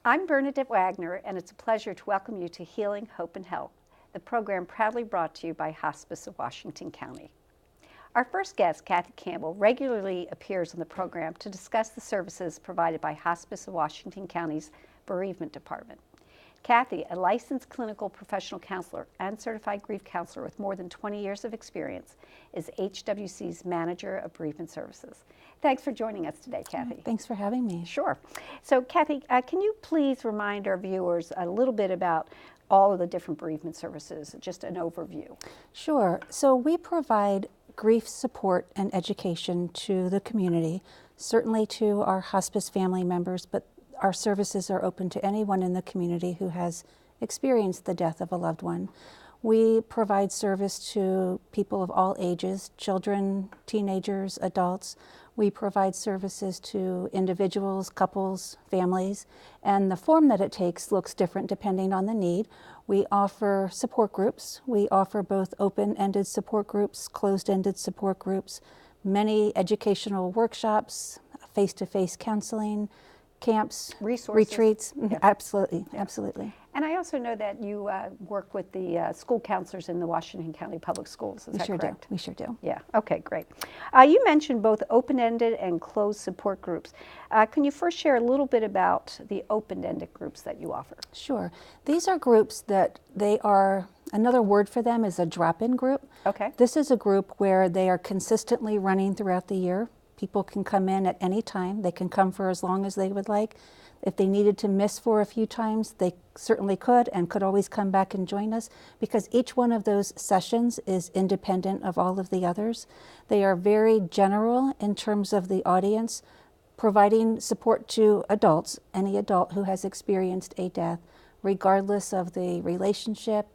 I'm Bernadette Wagner, and it's a pleasure to welcome you to Healing, Hope, and Health, the program proudly brought to you by Hospice of Washington County. Our first guest, Cathy Campbell, regularly appears on the program to discuss the services provided by Hospice of Washington County's Bereavement Department. Cathy, a licensed clinical professional counselor and certified grief counselor with more than 20 years of experience, is HWC's Manager of Bereavement Services. Thanks for joining us today, Cathy. Thanks for having me. Sure. So, Cathy, can you please remind our viewers a little bit about all of the different bereavement services, just an overview? Sure. So we provide grief support and education to the community, certainly to our hospice family members, but our services are open to anyone in the community who has experienced the death of a loved one. We provide service to people of all ages, children, teenagers, adults. We provide services to individuals, couples, families, and the form that it takes looks different depending on the need. We offer support groups. We offer both open-ended support groups, closed-ended support groups, many educational workshops, face-to-face counseling, camps, resources, retreats. Yeah. Absolutely, Yeah. Absolutely. And I also know that you work with the school counselors in the Washington County Public Schools. Is that correct? We sure do. Yeah. Okay, great. You mentioned both open-ended and closed support groups. Can you first share a little bit about the open-ended groups that you offer? Sure. These are groups that they are, another word for them is a drop-in group. Okay. This is a group where they are consistently running throughout the year. People can come in at any time. They can come for as long as they would like. If they needed to miss for a few times, they certainly could and could always come back and join us because each one of those sessions is independent of all of the others. They are very general in terms of the audience, providing support to adults, any adult who has experienced a death, regardless of the relationship,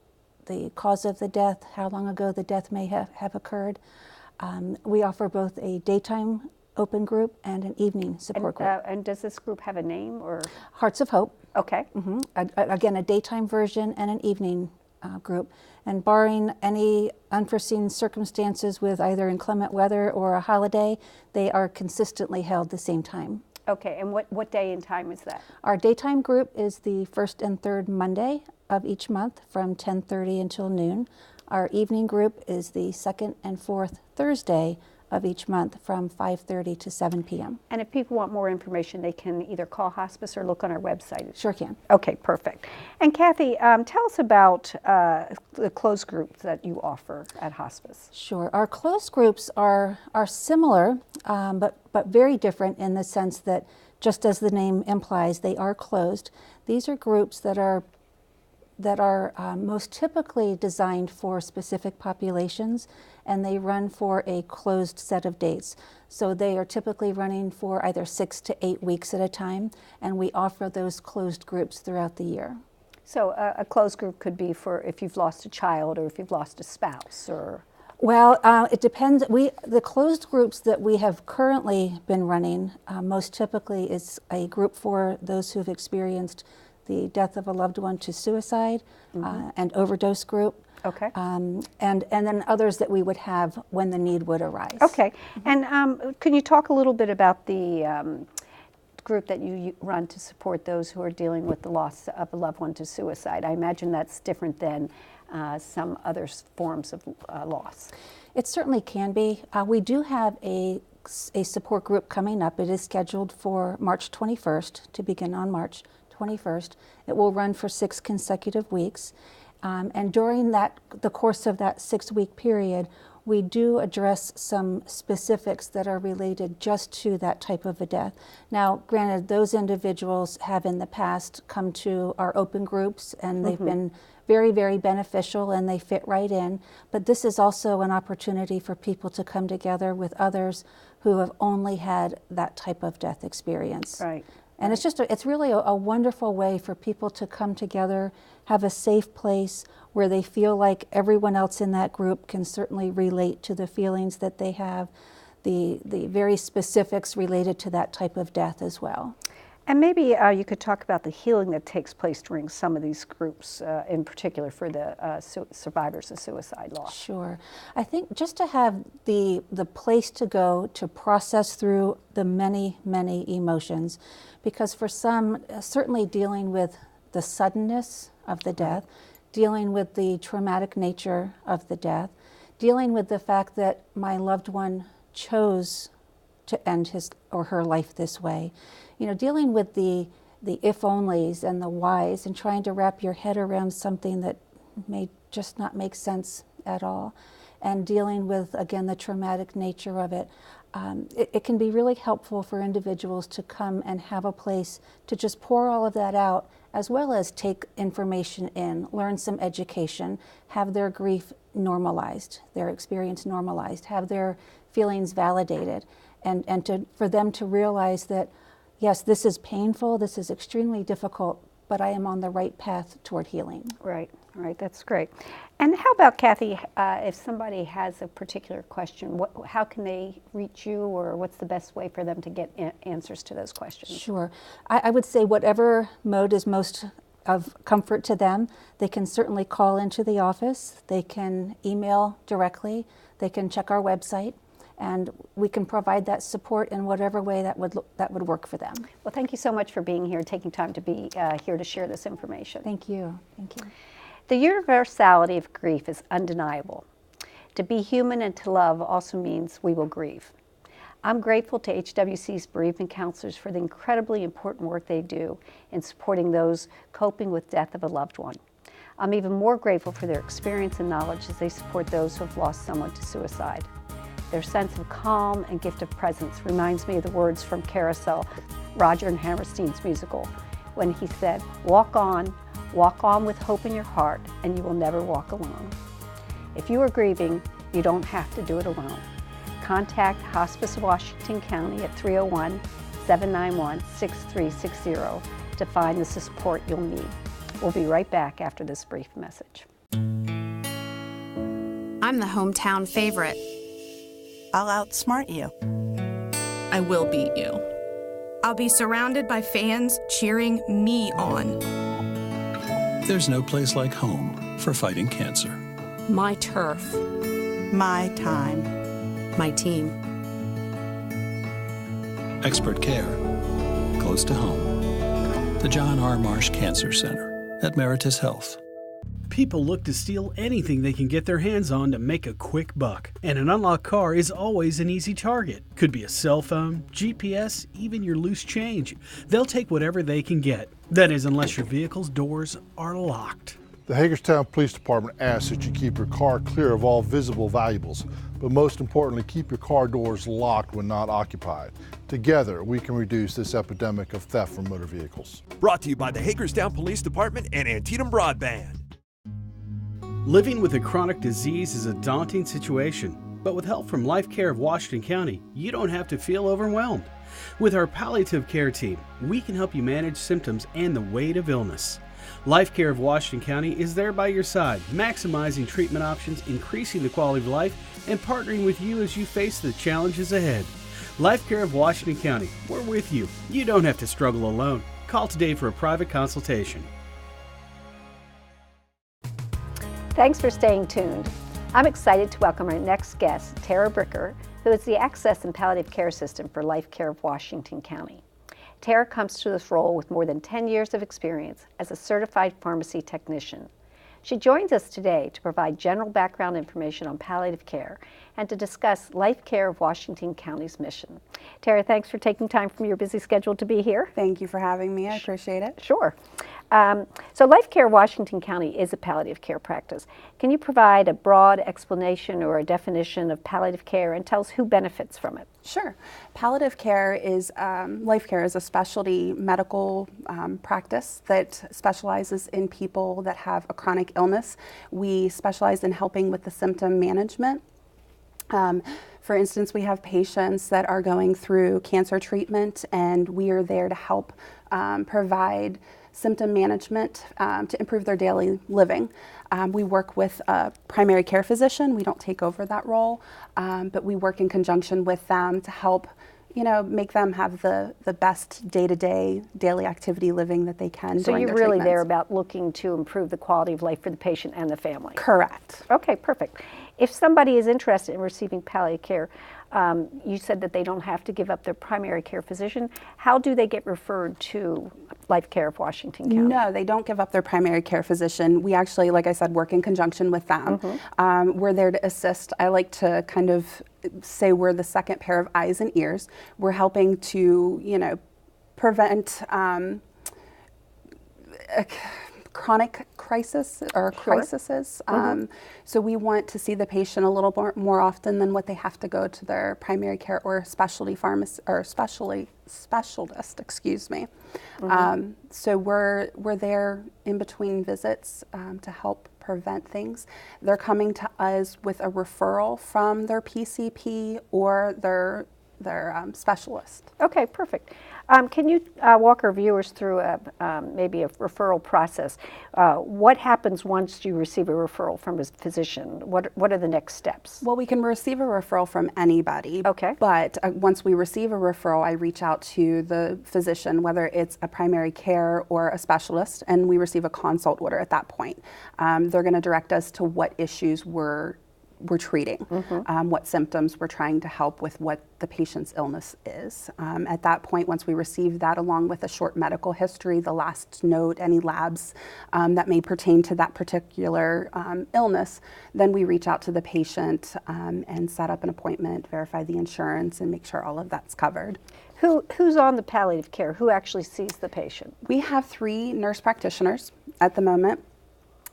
the cause of the death, how long ago the death may have occurred. We offer both a daytime open group and an evening support group. And does this group have a name or? Hearts of Hope. Okay. Again, a daytime version and an evening group. And barring any unforeseen circumstances with either inclement weather or a holiday, they are consistently held the same time. Okay, and what day and time is that? Our daytime group is the first and third Monday of each month from 10:30 until noon. Our evening group is the second and fourth Thursday of each month from 5:30 to 7 p.m. And if people want more information, they can either call hospice or look on our website. Sure can. Okay, perfect. And Cathy, tell us about the closed groups that you offer at hospice. Sure. Our closed groups are similar, but very different in the sense that, just as the name implies, they are closed. These are groups that are most typically designed for specific populations, and they run for a closed set of dates. So they are typically running for either 6 to 8 weeks at a time, and we offer those closed groups throughout the year. So a closed group could be for if you've lost a child or if you've lost a spouse, or? Well, it depends. The closed groups that we have currently been running most typically is a group for those who've experienced the death of a loved one to suicide, and overdose group. Okay. And then others that we would have when the need would arise. Okay. And can you talk a little bit about the group that you run to support those who are dealing with the loss of a loved one to suicide? I imagine that's different than some other forms of loss. It certainly can be. We do have a support group coming up. It is scheduled for March 21st, to begin on March 21st. It will run for 6 consecutive weeks. And during the course of that 6-week period, we do address some specifics that are related just to that type of a death. Now, granted, those individuals have in the past come to our open groups, and they've been very, very beneficial, and they fit right in. But this is also an opportunity for people to come together with others who have only had that type of death experience. Right. And it's really a wonderful way for people to come together, have a safe place where they feel like everyone else in that group can certainly relate to the feelings that they have, the very specifics related to that type of death as well. And maybe you could talk about the healing that takes place during some of these groups, in particular for the survivors of suicide loss. Sure. I think just to have the place to go to process through the many, many emotions, because for some, certainly dealing with the suddenness of the death, dealing with the traumatic nature of the death, dealing with the fact that my loved one chose to end his or her life this way, dealing with the if-onlys and the whys and trying to wrap your head around something that may just not make sense at all, and dealing with, again, the traumatic nature of it. It can be really helpful for individuals to come and have a place to just pour all of that out, as well as take information in, learn some education, have their grief normalized, their experience normalized, have their feelings validated, and for them to realize that, yes, this is painful, this is extremely difficult, but I am on the right path toward healing. Right, that's great. And how about, Cathy, if somebody has a particular question, how can they reach you, or what's the best way for them to get answers to those questions? Sure. I would say whatever mode is most of comfort to them, they can certainly call into the office, they can email directly, they can check our website, and we can provide that support in whatever way that would work for them. Well, thank you so much for being here, taking time to be here to share this information. Thank you. Thank you. The universality of grief is undeniable. To be human and to love also means we will grieve. I'm grateful to HWC's bereavement counselors for the incredibly important work they do in supporting those coping with death of a loved one. I'm even more grateful for their experience and knowledge as they support those who have lost someone to suicide. Their sense of calm and gift of presence reminds me of the words from Carousel, Roger and Hammerstein's musical, when he said, walk on with hope in your heart, and you will never walk alone. If you are grieving, you don't have to do it alone. Contact Hospice Washington County at 301-791-6360 to find the support you'll need. We'll be right back after this brief message. I'm the hometown favorite. I'll outsmart you. I will beat you. I'll be surrounded by fans cheering me on. There's no place like home for fighting cancer. My turf. My time. My team. Expert care, close to home. The John R. Marsh Cancer Center at Meritus Health. People look to steal anything they can get their hands on to make a quick buck, and an unlocked car is always an easy target. Could be a cell phone, GPS, even your loose change. They'll take whatever they can get. That is, unless your vehicle's doors are locked. The Hagerstown Police Department asks that you keep your car clear of all visible valuables, but most importantly, keep your car doors locked when not occupied. Together, we can reduce this epidemic of theft from motor vehicles. Brought to you by the Hagerstown Police Department and Antietam Broadband. Living with a chronic disease is a daunting situation, but with help from Life Care of Washington County, you don't have to feel overwhelmed. With our palliative care team, we can help you manage symptoms and the weight of illness. Life Care of Washington County is there by your side, maximizing treatment options, increasing the quality of life, and partnering with you as you face the challenges ahead. Life Care of Washington County, we're with you. You don't have to struggle alone. Call today for a private consultation. Thanks for staying tuned. I'm excited to welcome our next guest, Tara Bricker, who is the Access and Palliative Care Assistant for Life Care of Washington County. Tara comes to this role with more than 10 years of experience as a certified pharmacy technician. She joins us today to provide general background information on palliative care and to discuss Life Care of Washington County's mission. Tara, thanks for taking time from your busy schedule to be here. Thank you for having me. I appreciate it. Sure. So Life Care Washington County is a palliative care practice. Can you provide a broad explanation or a definition of palliative care and tell us who benefits from it? Sure. Palliative care is, Life Care is a specialty medical practice that specializes in people that have a chronic illness. We specialize in helping with the symptom management. For instance, we have patients that are going through cancer treatment, and we are there to help provide symptom management to improve their daily living. We work with a primary care physician. We don't take over that role, but we work in conjunction with them to help make them have the best day-to-day, daily activity living that they can. So during you're their really there treatments. about looking to improve the quality of life for the patient and the family. Correct. Okay, perfect. If somebody is interested in receiving palliative care, you said that they don't have to give up their primary care physician. How do they get referred to Life Care of Washington County? No, they don't give up their primary care physician. We actually, like I said, work in conjunction with them. We're there to assist. I like to kind of say we're the second pair of eyes and ears. We're helping to, prevent chronic crisis or crises. So we want to see the patient a little more often than what they have to go to their primary care or specialty pharmacy or specialist, excuse me. So we're there in between visits to help prevent things. They're coming to us with a referral from their PCP or their specialist. Okay, perfect. Can you walk our viewers through maybe a referral process? What happens once you receive a referral from a physician? What are the next steps? Well, we can receive a referral from anybody. Okay. But once we receive a referral, I reach out to the physician, whether it's a primary care or a specialist, and we receive a consult order at that point. They're going to direct us to what issues we're treating, what symptoms we're trying to help with what the patient's illness is. At that point, once we receive that along with a short medical history, the last note, any labs that may pertain to that particular illness, then we reach out to the patient and set up an appointment, verify the insurance, and make sure all of that's covered. Who's on the palliative care? Who actually sees the patient? We have 3 nurse practitioners at the moment.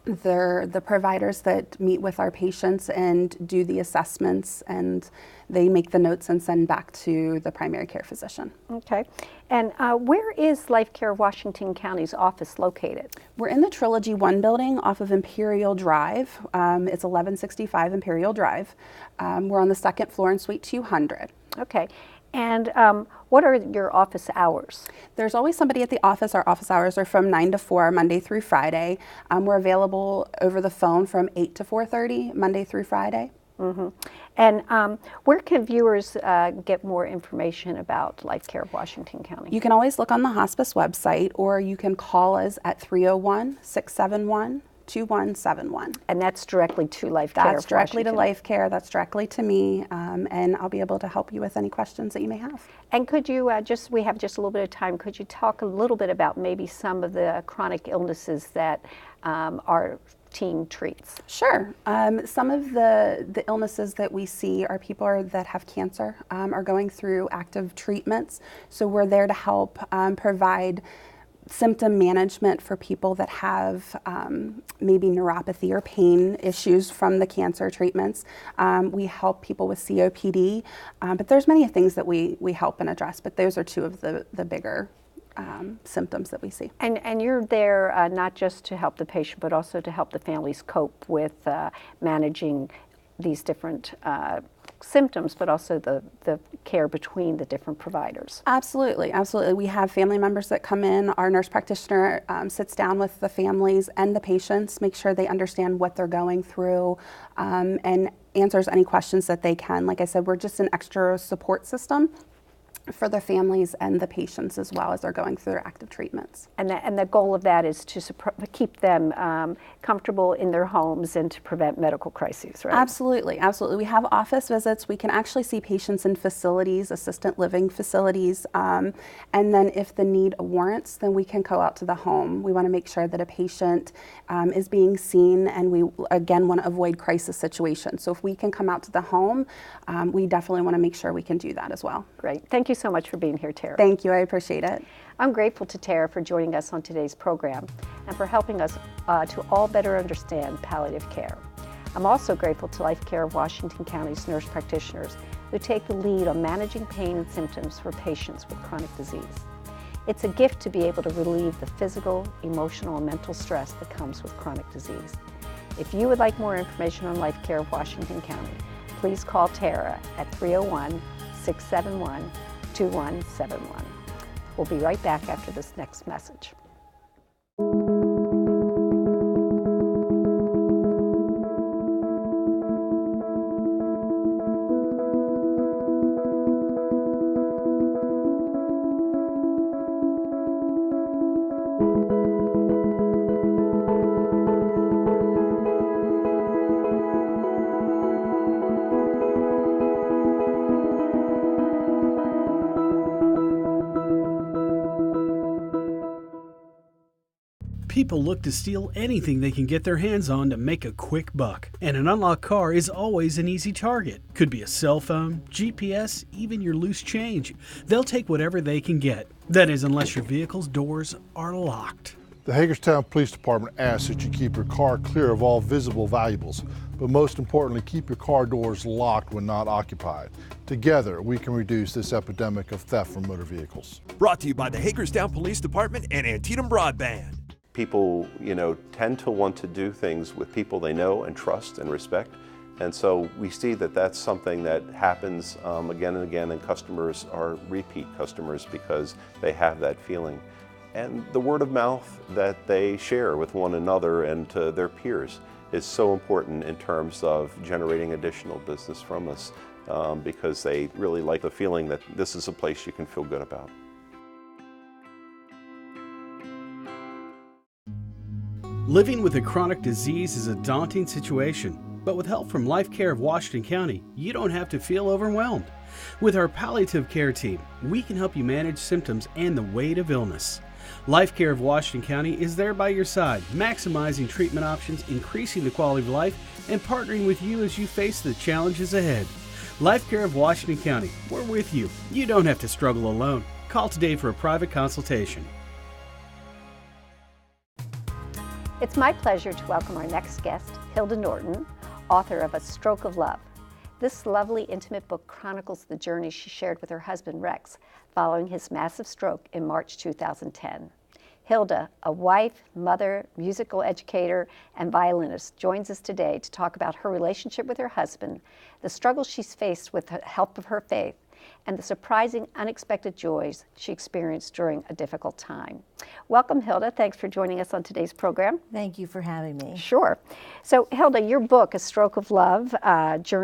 They're the providers that meet with our patients and do the assessments, and they make the notes and send back to the primary care physician. Okay. And where is Life Care of Washington County's office located? We're in the Trilogy 1 building off of Imperial Drive. It's 1165 Imperial Drive. We're on the 2nd floor in Suite 200. Okay. And what are your office hours? There's always somebody at the office. Our office hours are from 9 to 4, Monday through Friday. We're available over the phone from 8 to 4:30, Monday through Friday. And where can viewers get more information about Life Care of Washington County? You can always look on the hospice website, or you can call us at 301-671-2171. And that's directly to Life Care That's of directly to Washington. Life Care. That's directly to me, and I'll be able to help you with any questions that you may have. And could you we have just a little bit of time, could you talk a little bit about maybe some of the chronic illnesses that our team treats? Sure. Some of the illnesses that we see are people that have cancer, are going through active treatments. So we're there to help provide symptom management for people that have maybe neuropathy or pain issues from the cancer treatments. We help people with COPD, but there's many things that we help and address, but those are 2 of the bigger symptoms that we see. And you're there not just to help the patient, but also to help the families cope with managing these different symptoms, but also the care between the different providers. Absolutely, absolutely. We have family members that come in. Our nurse practitioner sits down with the families and the patients, make sure they understand what they're going through, and answers any questions that they can. Like I said, we're just an extra support system for the families and the patients as well as they're going through their active treatments. And the goal of that is to keep them comfortable in their homes and to prevent medical crises, right? Absolutely, absolutely. We have office visits. We can actually see patients in facilities, assisted living facilities, and then if the need warrants, then we can go out to the home. We want to make sure that a patient is being seen, and we, again, want to avoid crisis situations. So if we can come out to the home, we definitely want to make sure we can do that as well. Great. Thank you so much for being here, Tara. Thank you. I appreciate it. I'm grateful to Tara for joining us on today's program and for helping us to all better understand palliative care. I'm also grateful to Life Care of Washington County's nurse practitioners who take the lead on managing pain and symptoms for patients with chronic disease. It's a gift to be able to relieve the physical, emotional, and mental stress that comes with chronic disease. If you would like more information on Life Care of Washington County, please call Tara at 301-671-2171. We'll be right back after this next message. People look to steal anything they can get their hands on to make a quick buck, and an unlocked car is always an easy target. Could be a cell phone, GPS, even your loose change. They'll take whatever they can get. That is, unless your vehicle's doors are locked. The Hagerstown Police Department asks that you keep your car clear of all visible valuables, but most importantly, keep your car doors locked when not occupied. Together, we can reduce this epidemic of theft from motor vehicles. Brought to you by the Hagerstown Police Department and Antietam Broadband. People, tend to want to do things with people they know and trust and respect. And so we see that that's something that happens again and again, and customers are repeat customers because they have that feeling. And the word of mouth that they share with one another and to their peers is so important in terms of generating additional business from us because they really like the feeling that this is a place you can feel good about. Living with a chronic disease is a daunting situation, but with help from Life Care of Washington County, you don't have to feel overwhelmed. With our palliative care team, we can help you manage symptoms and the weight of illness. Life Care of Washington County is there by your side, maximizing treatment options, increasing the quality of life, and partnering with you as you face the challenges ahead. Life Care of Washington County, we're with you. You don't have to struggle alone. Call today for a private consultation. It's my pleasure to welcome our next guest, Hilda Norton, author of A Stroke of Love. This lovely, intimate book chronicles the journey she shared with her husband, Rex, following his massive stroke in March 2010. Hilda, a wife, mother, musical educator, and violinist, joins us today to talk about her relationship with her husband, the struggles she's faced with the help of her faith, and the surprising, unexpected joys she experienced during a difficult time. Welcome, Hilda. Thanks for joining us on today's program. Thank you for having me. Sure. So, Hilda, your book, A Stroke of Love,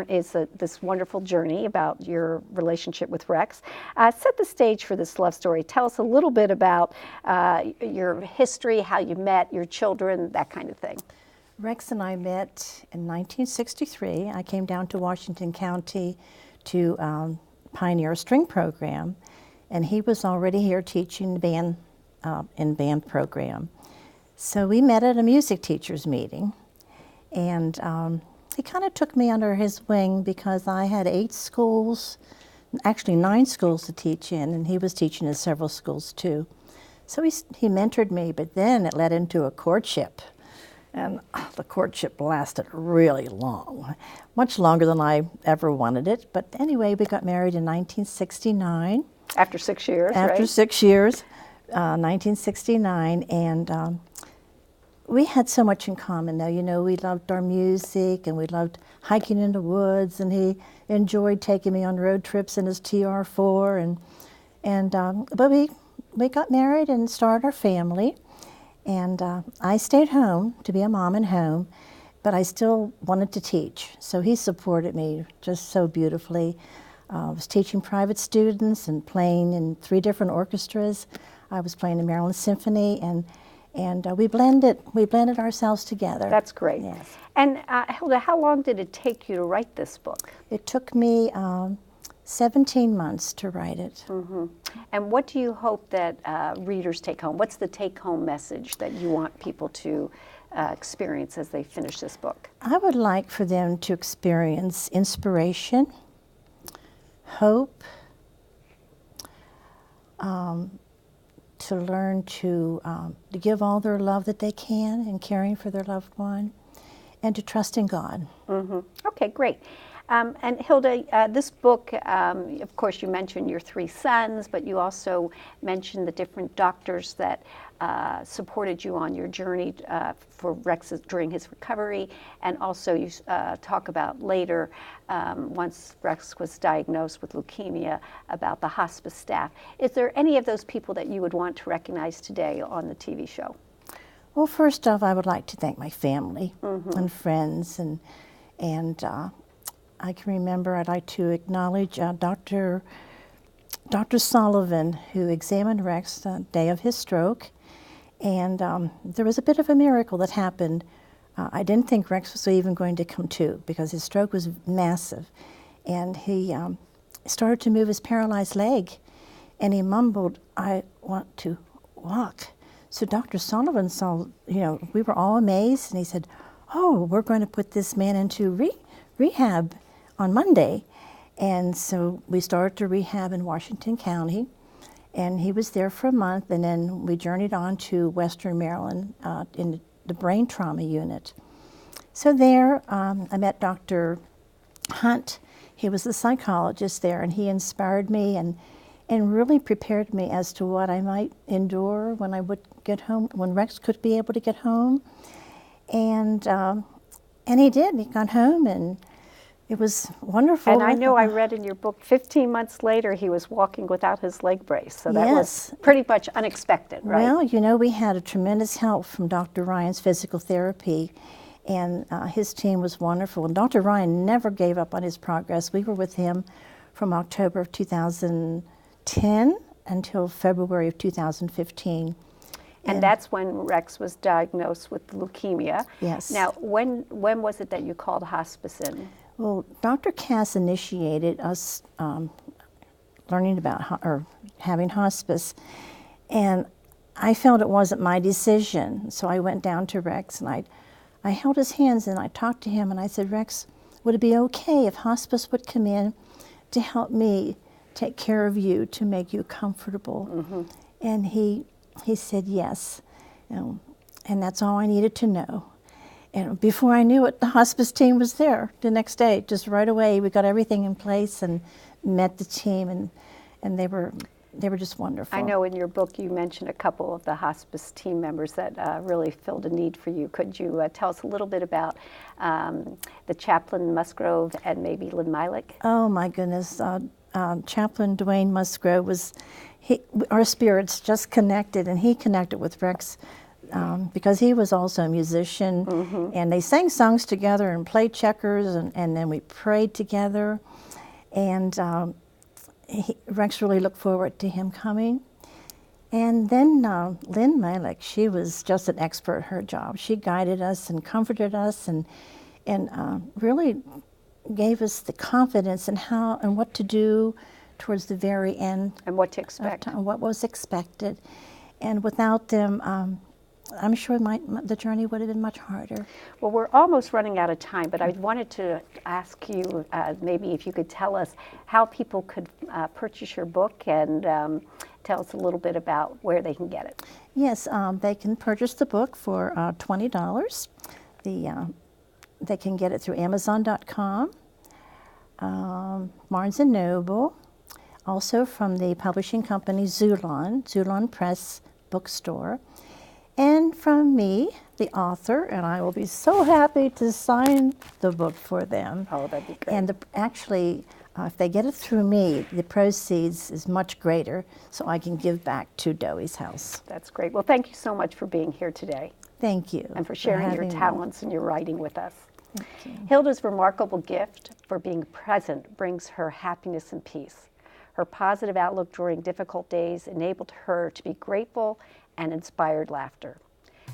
is this wonderful journey about your relationship with Rex. Set the stage for this love story. Tell us a little bit about your history, how you met, your children, that kind of thing. Rex and I met in 1963. I came down to Washington County to pioneer a string program, and he was already here teaching the band program. So we met at a music teachers meeting, and he kind of took me under his wing because I had 8 schools, actually 9 schools to teach in, and he was teaching in several schools too. So he mentored me, but then it led into a courtship. And the courtship lasted really long, much longer than I ever wanted it. But anyway, we got married in 1969. After 6 years, right? After 6 years, 1969. And we had so much in common. Now, we loved our music, and we loved hiking in the woods, and he enjoyed taking me on road trips in his TR4. But we got married and started our family. And I stayed home to be a mom at home, but I still wanted to teach. So he supported me just so beautifully. I was teaching private students and playing in 3 different orchestras. I was playing the Maryland Symphony, and we blended ourselves together. That's great. Yes. And Hilda, how long did it take you to write this book? It took me 17 months to write it. Mm-hmm. And what do you hope that readers take home? What's the take-home message that you want people to experience as they finish this book? I would like for them to experience inspiration, hope, to learn to give all their love that they can in caring for their loved one, and to trust in God. Mm-hmm. Okay, great. And Hilda, this book, of course, you mentioned your 3 sons, but you also mentioned the different doctors that supported you on your journey for Rex during his recovery, and also you talk about later, once Rex was diagnosed with leukemia, about the hospice staff. Is there any of those people that you would want to recognize today on the TV show? Well, first off, I would like to thank my family and friends, and I can remember I'd like to acknowledge Dr. Sullivan, who examined Rex the day of his stroke, and there was a bit of a miracle that happened. I didn't think Rex was even going to come to because his stroke was massive, and he started to move his paralyzed leg, and he mumbled, "I want to walk." So Dr. Sullivan saw, we were all amazed, and he said, "Oh, we're going to put this man into rehab on Monday." And so we started to rehab in Washington County, and he was there for a month, and then we journeyed on to Western Maryland in the brain trauma unit. So there, I met Dr. Hunt. He was the psychologist there, and he inspired me and really prepared me as to what I might endure when I would get home, when Rex could be able to get home. And he did. He got home, and it was wonderful. And I know I read in your book 15 months later he was walking without his leg brace. So that Yes. was pretty much unexpected, right? Well, we had a tremendous help from Dr. Ryan's physical therapy, and his team was wonderful. And Dr. Ryan never gave up on his progress. We were with him from October of 2010 until February of 2015. And that's when Rex was diagnosed with leukemia. Yes. Now, when was it that you called hospice in? Well, Dr. Cass initiated us learning about having hospice, and I felt it wasn't my decision. So I went down to Rex, and I held his hands, and I talked to him, and I said, "Rex, would it be okay if hospice would come in to help me take care of you, to make you comfortable?" Mm-hmm. And he said yes, and that's all I needed to know. And before I knew it, the hospice team was there the next day. Just right away, we got everything in place and met the team, and they were just wonderful. I know in your book you mentioned a couple of the hospice team members that really filled a need for you. Could you tell us a little bit about the Chaplain Musgrove and maybe Lynn Milik? Oh my goodness, Chaplain Dwayne Musgrove our spirits just connected, and he connected with Rex. Because he was also a musician, Mm-hmm. and they sang songs together and played checkers, and then we prayed together, and Rex really looked forward to him coming. And then Lynn Milik, she was just an expert at her job. She guided us and comforted us, and really gave us the confidence in how and what to do towards the very end. And what to expect. What was expected. And without them, I'm sure the journey would have been much harder. Well, we're almost running out of time, but I wanted to ask you maybe if you could tell us how people could purchase your book and tell us a little bit about where they can get it. Yes, they can purchase the book for $20. They can get it through Amazon.com, Barnes & Noble, also from the publishing company Zulon Press Bookstore, and from me, the author, and I will be so happy to sign the book for them. Oh, that'd be great. And actually, if they get it through me, the proceeds is much greater, so I can give back to Doey's House. That's great. Well, thank you so much for being here today. Thank you. And for sharing your having me. talents and your writing with us. Thank you. Hilda's remarkable gift for being present brings her happiness and peace. Her positive outlook during difficult days enabled her to be grateful and inspired laughter.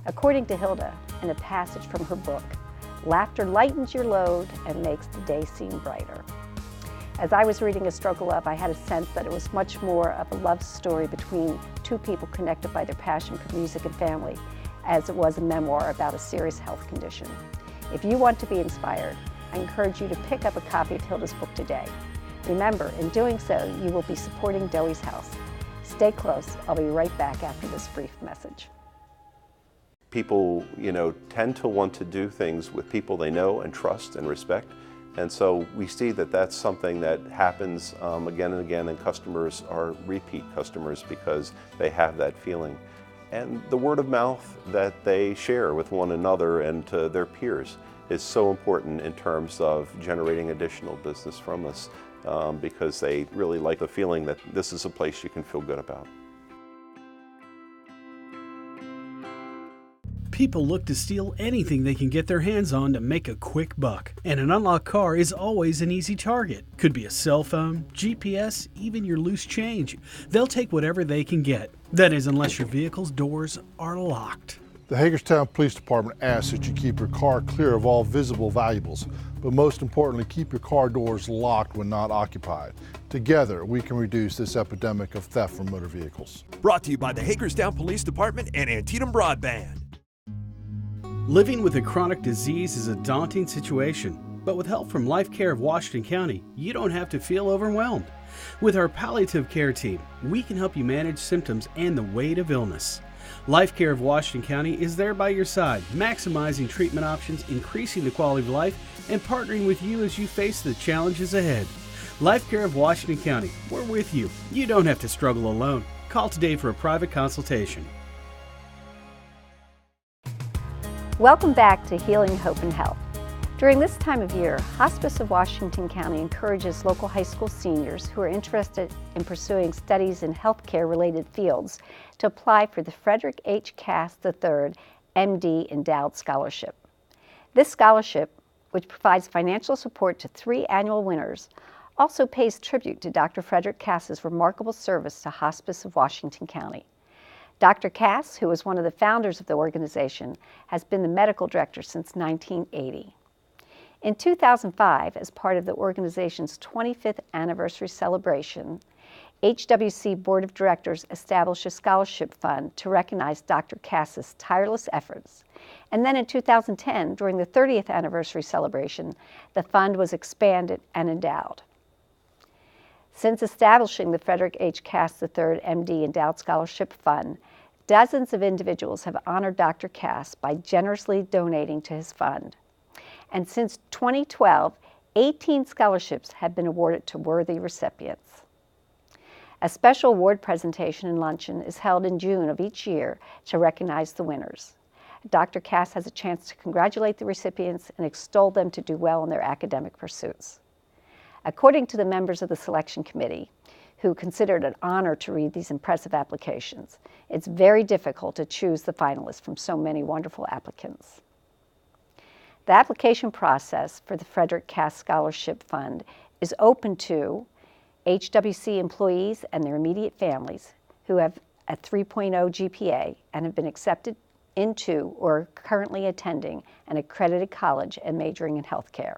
According to Hilda, in a passage from her book, laughter lightens your load and makes the day seem brighter. As I was reading A Struggle Up, I had a sense that it was much more of a love story between two people connected by their passion for music and family, as it was a memoir about a serious health condition. If you want to be inspired, I encourage you to pick up a copy of Hilda's book today. Remember, in doing so, you will be supporting Doey's House. Stay close. I'll be right back after this brief message. People, tend to want to do things with people they know and trust and respect. And so we see that that's something that happens again and again, and customers are repeat customers because they have that feeling. And the word of mouth that they share with one another and to their peers is so important in terms of generating additional business from us because they really like the feeling that this is a place you can feel good about. People look to steal anything they can get their hands on to make a quick buck. And an unlocked car is always an easy target. Could be a cell phone, GPS, even your loose change. They'll take whatever they can get. That is, unless your vehicle's doors are locked. The Hagerstown Police Department asks that you keep your car clear of all visible valuables, but most importantly, keep your car doors locked when not occupied. Together, we can reduce this epidemic of theft from motor vehicles. Brought to you by the Hagerstown Police Department and Antietam Broadband. Living with a chronic disease is a daunting situation, but with help from Life Care of Washington County, you don't have to feel overwhelmed. With our palliative care team, we can help you manage symptoms and the weight of illness. Life Care of Washington County is there by your side, maximizing treatment options, increasing the quality of life, and partnering with you as you face the challenges ahead. Life Care of Washington County, we're with you. You don't have to struggle alone. Call today for a private consultation. Welcome back to Healing, Hope, and Health. During this time of year, Hospice of Washington County encourages local high school seniors who are interested in pursuing studies in healthcare-related fields to apply for the Frederick H. Cass III MD Endowed Scholarship. This scholarship, which provides financial support to 3 annual winners, also pays tribute to Dr. Frederick Cass's remarkable service to Hospice of Washington County. Dr. Cass, who was one of the founders of the organization, has been the medical director since 1980. In 2005, as part of the organization's 25th anniversary celebration, HWC Board of Directors established a scholarship fund to recognize Dr. Cass's tireless efforts. And then in 2010, during the 30th anniversary celebration, the fund was expanded and endowed. Since establishing the Frederick H. Cass III MD Endowed Scholarship Fund, dozens of individuals have honored Dr. Cass by generously donating to his fund. And since 2012, 18 scholarships have been awarded to worthy recipients. A special award presentation and luncheon is held in June of each year to recognize the winners. Dr. Cass has a chance to congratulate the recipients and extol them to do well in their academic pursuits. According to the members of the selection committee, who considered it an honor to read these impressive applications, it's very difficult to choose the finalists from so many wonderful applicants. The application process for the Frederick Cass Scholarship Fund is open to HWC employees and their immediate families who have a 3.0 GPA and have been accepted into or are currently attending an accredited college and majoring in healthcare.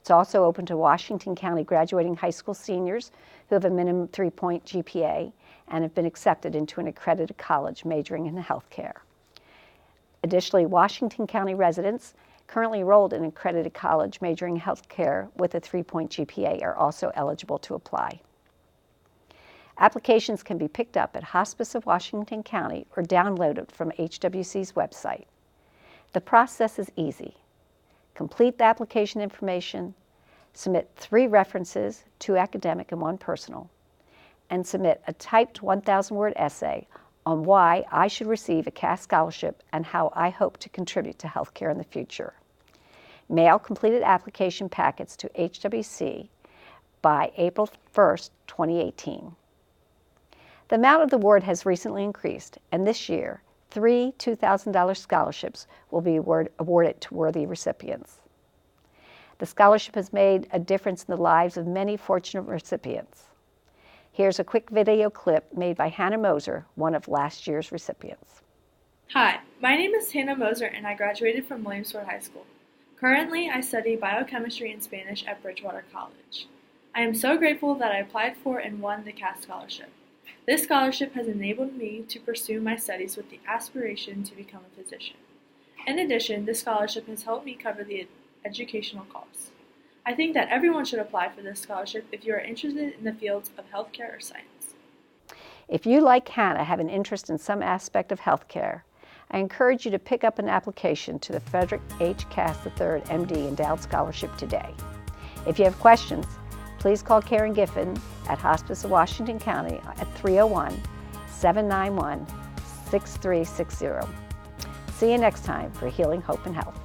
It's also open to Washington County graduating high school seniors who have a minimum 3-point GPA and have been accepted into an accredited college majoring in healthcare. Additionally, Washington County residents currently enrolled in an accredited college majoring in healthcare with a 3-point GPA are also eligible to apply. Applications can be picked up at Hospice of Washington County or downloaded from HWC's website. The process is easy. Complete the application information, submit 3 references, 2 academic and 1 personal, and submit a typed 1,000-word essay on why I should receive a Cass scholarship and how I hope to contribute to healthcare in the future. Mail completed application packets to HWC by April 1st, 2018. The amount of the award has recently increased, and this year, 3 $2,000 scholarships will be awarded to worthy recipients. The scholarship has made a difference in the lives of many fortunate recipients. Here's a quick video clip made by Hannah Moser, one of last year's recipients. Hi, my name is Hannah Moser and I graduated from Williamsport High School. Currently, I study biochemistry and Spanish at Bridgewater College. I am so grateful that I applied for and won the Cass Scholarship. This scholarship has enabled me to pursue my studies with the aspiration to become a physician. In addition, this scholarship has helped me cover the educational costs. I think that everyone should apply for this scholarship if you are interested in the fields of healthcare or science. If you, like Hannah, have an interest in some aspect of healthcare, I encourage you to pick up an application to the Frederick H. Cass III MD Endowed Scholarship today. If you have questions, please call Karen Giffen at Hospice of Washington County at 301-791-6360. See you next time for Healing, Hope, and Health.